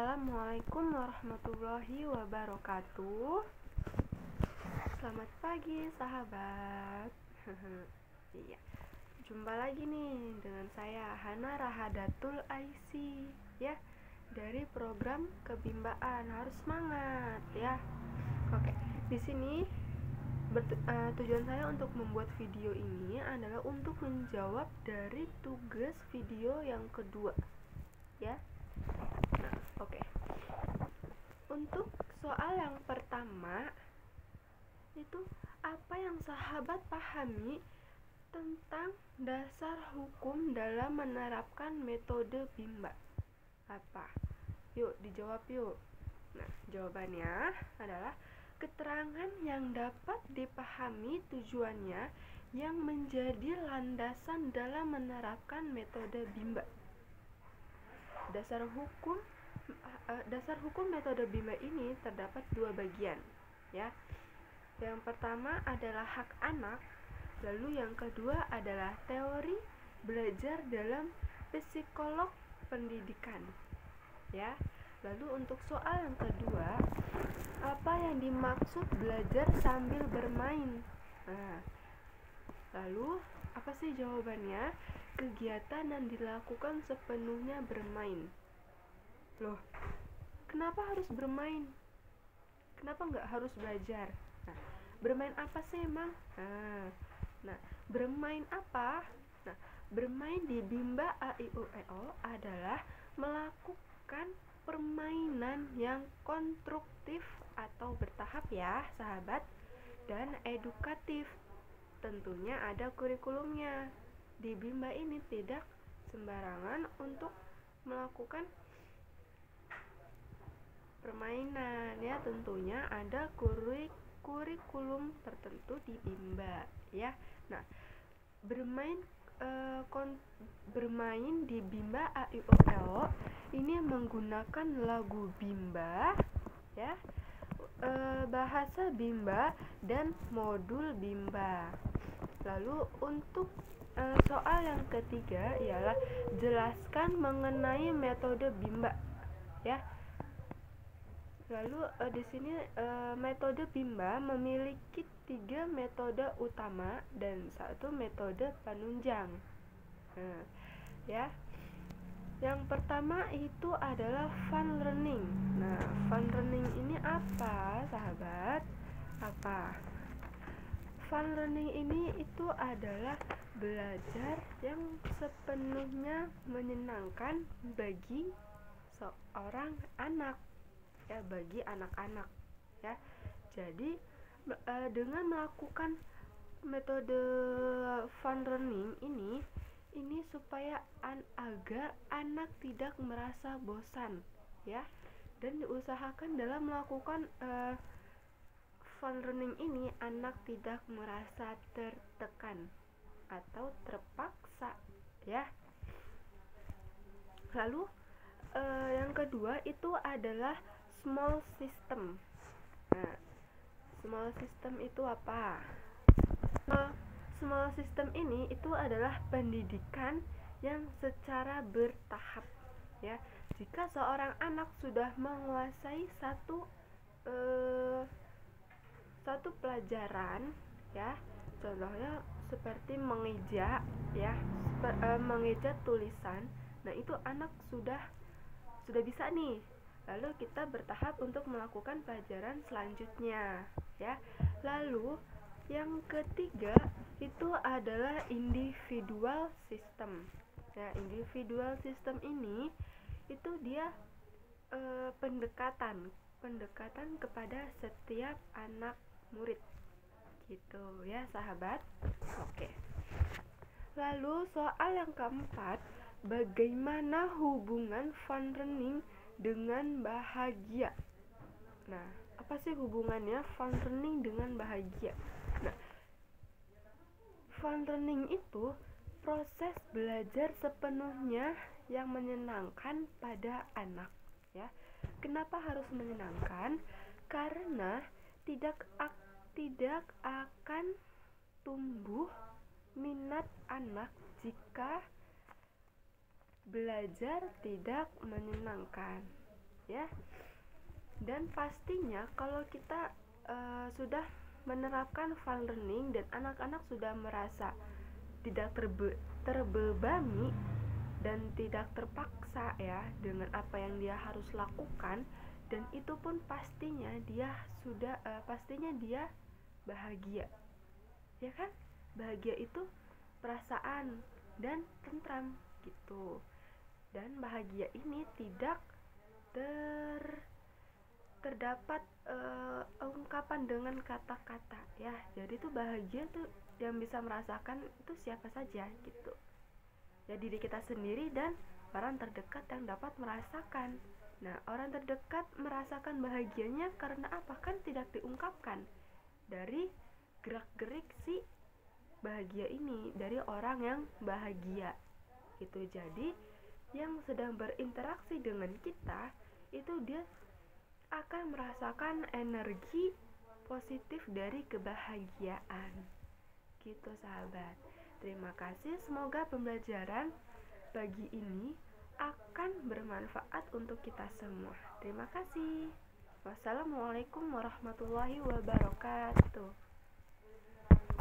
Assalamualaikum warahmatullahi wabarakatuh. Selamat pagi sahabat. Iya, jumpa lagi nih dengan saya Hana Rahadatul Aisy ya, dari program kebimbaan. Harus semangat ya. Oke, di sini tujuan saya untuk membuat video ini adalah untuk menjawab dari tugas video yang kedua ya. Nah, oke. Untuk soal yang pertama itu, apa yang sahabat pahami tentang dasar hukum dalam menerapkan metode Bimba? Apa? Yuk dijawab yuk. Nah, jawabannya adalah keterangan yang dapat dipahami tujuannya yang menjadi landasan dalam menerapkan metode Bimba. Dasar hukum metode Bimba ini terdapat dua bagian ya. Yang pertama adalah hak anak, lalu yang kedua adalah teori belajar dalam psikolog pendidikan ya. Lalu untuk soal yang kedua, apa yang dimaksud belajar sambil bermain? Nah, lalu apa sih jawabannya? Kegiatan yang dilakukan sepenuhnya bermain. Loh, kenapa harus bermain? Kenapa nggak harus belajar? Nah, bermain apa sih emang? Nah, bermain apa? Nah, bermain di Bimba A-I-U-E-O adalah melakukan permainan yang konstruktif atau bertahap ya sahabat, dan edukatif. Tentunya ada kurikulumnya. Di Bimba ini tidak sembarangan untuk melakukan permainan ya, tentunya ada kurikulum tertentu di Bimba ya. Nah, bermain di Bimba A-I-U-E-O ini menggunakan lagu Bimba ya, bahasa Bimba dan modul Bimba. Lalu untuk soal yang ketiga ialah jelaskan mengenai metode Bimba ya. Lalu di sini metode Bimba memiliki 3 metode utama dan 1 metode penunjang. Ya. Yang pertama itu adalah fun learning. Nah, fun learning ini apa, sahabat? Apa? Fun learning ini itu adalah belajar yang sepenuhnya menyenangkan bagi seorang anak ya, bagi anak-anak ya. Jadi dengan melakukan metode fun learning ini supaya agar anak tidak merasa bosan ya, dan diusahakan dalam melakukan fun learning ini anak tidak merasa tertekan atau terpaksa ya. Lalu yang kedua itu adalah small system. Nah, small system itu apa? Small system ini itu adalah pendidikan yang secara bertahap ya. Jika seorang anak sudah menguasai satu pelajaran ya, contohnya seperti mengeja ya, mengeja tulisan. Nah, itu anak sudah bisa nih. Lalu kita bertahap untuk melakukan pelajaran selanjutnya ya. Lalu yang ketiga itu adalah individual system. Nah, individual system ini itu dia pendekatan kepada setiap anak murid gitu ya sahabat. Oke. Lalu soal yang keempat, bagaimana hubungan fun learning dengan bahagia? Nah, apa sih hubungannya fun learning dengan bahagia? Nah, fun learning itu proses belajar sepenuhnya yang menyenangkan pada anak ya. Kenapa harus menyenangkan? Karena tidak akan tumbuh minat anak jika belajar tidak menyenangkan ya. Dan pastinya kalau kita sudah menerapkan fun learning dan anak-anak sudah merasa tidak terbebani dan tidak terpaksa ya dengan apa yang dia harus lakukan, dan itu pun pastinya dia bahagia, ya kan? Bahagia itu perasaan dan tentram gitu. Dan bahagia ini tidak terdapat ungkapan dengan kata-kata ya. Jadi tuh bahagia tuh yang bisa merasakan itu siapa saja gitu ya, diri kita sendiri dan orang terdekat yang dapat merasakan. Nah, orang terdekat merasakan bahagianya karena apa? Kan tidak diungkapkan dari gerak-gerik si bahagia ini, dari orang yang bahagia gitu. Jadi yang sedang berinteraksi dengan kita itu dia akan merasakan energi positif dari kebahagiaan gitu sahabat. Terima kasih, semoga pembelajaran pagi ini akan bermanfaat untuk kita semua. Terima kasih. Wassalamualaikum warahmatullahi wabarakatuh.